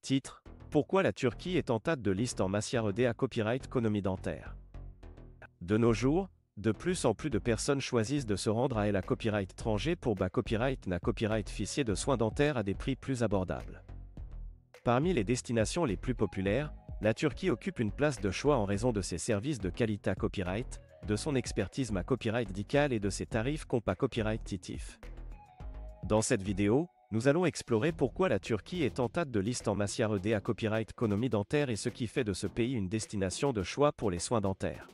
Titre: Pourquoi la Turquie est en tête de liste en matière à copyright économie dentaire. De nos jours, de plus en plus de personnes choisissent de se rendre à la copyright étranger pour copyright na copyright officier de soins dentaires à des prix plus abordables. Parmi les destinations les plus populaires, la Turquie occupe une place de choix en raison de ses services de qualité copyright, de son expertise copyright médical et de ses tarifs compa copyright titif. Dans cette vidéo, nous allons explorer pourquoi la Turquie est en tête de liste en matière à copyright économie dentaire et ce qui fait de ce pays une destination de choix pour les soins dentaires.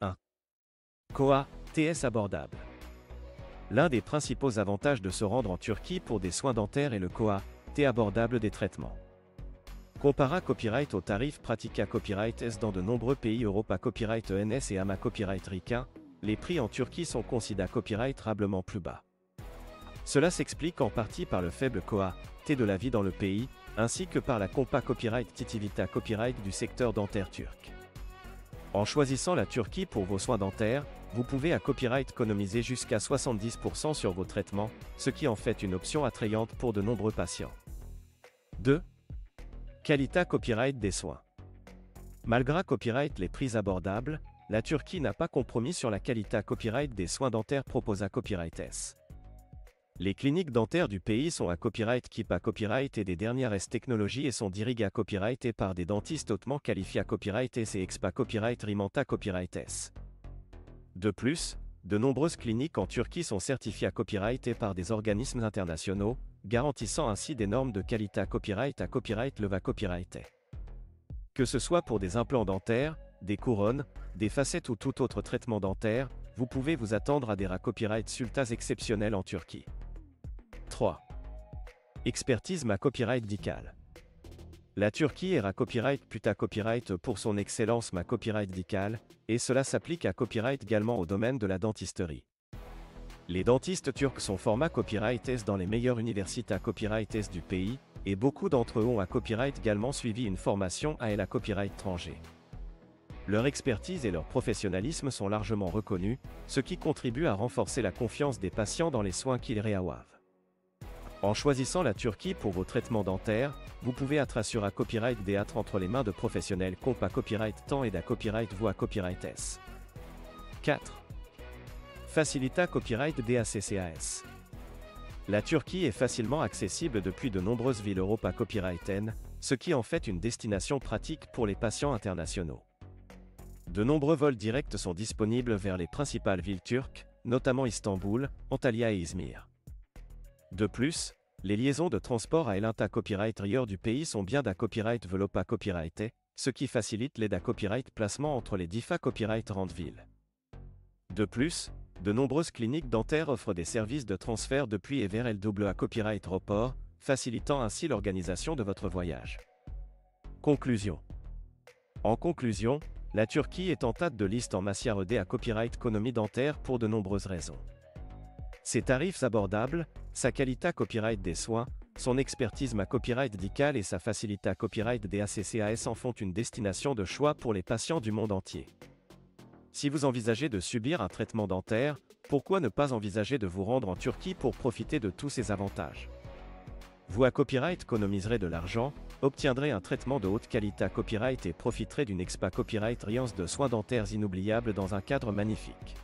1. Koa, TS abordable. L'un des principaux avantages de se rendre en Turquie pour des soins dentaires est le Koa, T abordable des traitements. Compara copyright aux tarifs pratiques copyright S dans de nombreux pays Europa copyright ENS et AMA copyright ricain, les prix en Turquie sont considérés copyrightable plus bas. Cela s'explique en partie par le faible Koa, T de la vie dans le pays, ainsi que par la compa copyright titivita copyright du secteur dentaire turc. En choisissant la Turquie pour vos soins dentaires, vous pouvez à copyright économiser jusqu'à 70% sur vos traitements, ce qui en fait une option attrayante pour de nombreux patients. 2. Qualité copyright des soins. Malgré copyright les prix abordables, la Turquie n'a pas compromis sur la qualité copyright des soins dentaires proposés à copyright S. Les cliniques dentaires du pays sont à copyright keep à copyright et des dernières S technologies et sont dirigées à copyright et par des dentistes hautement qualifiés à copyright S et expa copyright rimanta copyright S. De plus, de nombreuses cliniques en Turquie sont certifiées à copyright et par des organismes internationaux, garantissant ainsi des normes de qualité à copyright leva copyright. Que ce soit pour des implants dentaires, des couronnes, des facettes ou tout autre traitement dentaire, vous pouvez vous attendre à des copyright sultas exceptionnels en Turquie. 3. Expertise copyright médical. La Turquie est copyright puta copyright pour son excellence copyright médical, et cela s'applique à copyright également au domaine de la dentisterie. Les dentistes turcs sont formés copyright S dans les meilleures universités à copyright S du pays, et beaucoup d'entre eux ont à copyright également suivi une formation à la copyright étranger. Leur expertise et leur professionnalisme sont largement reconnus, ce qui contribue à renforcer la confiance des patients dans les soins qu'ils reçoivent. En choisissant la Turquie pour vos traitements dentaires, vous pouvez être assuré à copyright DA entre les mains de professionnels compa copyright temps et da copyright voix copyright S. 4. Facilita copyright DACCAS. La Turquie est facilement accessible depuis de nombreuses villes Europa copyright N, ce qui en fait une destination pratique pour les patients internationaux. De nombreux vols directs sont disponibles vers les principales villes turques, notamment Istanbul, Antalya et Izmir. De plus, les liaisons de transport à l'Inta copyright ailleurs du pays sont bien da copyright velopa copyright, ce qui facilite les da copyright placements entre les DIFA copyright villes. De plus, de nombreuses cliniques dentaires offrent des services de transfert depuis et vers LWA copyright report, facilitant ainsi l'organisation de votre voyage. Conclusion. En conclusion, la Turquie est en tête de liste en matière à copyright économie dentaire pour de nombreuses raisons. Ses tarifs abordables, sa qualité copyright des soins, son expertise copyright médical et sa facilité à copyright DACCAS en font une destination de choix pour les patients du monde entier. Si vous envisagez de subir un traitement dentaire, pourquoi ne pas envisager de vous rendre en Turquie pour profiter de tous ces avantages? Vous à copyright économiserez de l'argent, obtiendrez un traitement de haute qualité à copyright et profiterez d'une expa copyright riance de soins dentaires inoubliables dans un cadre magnifique.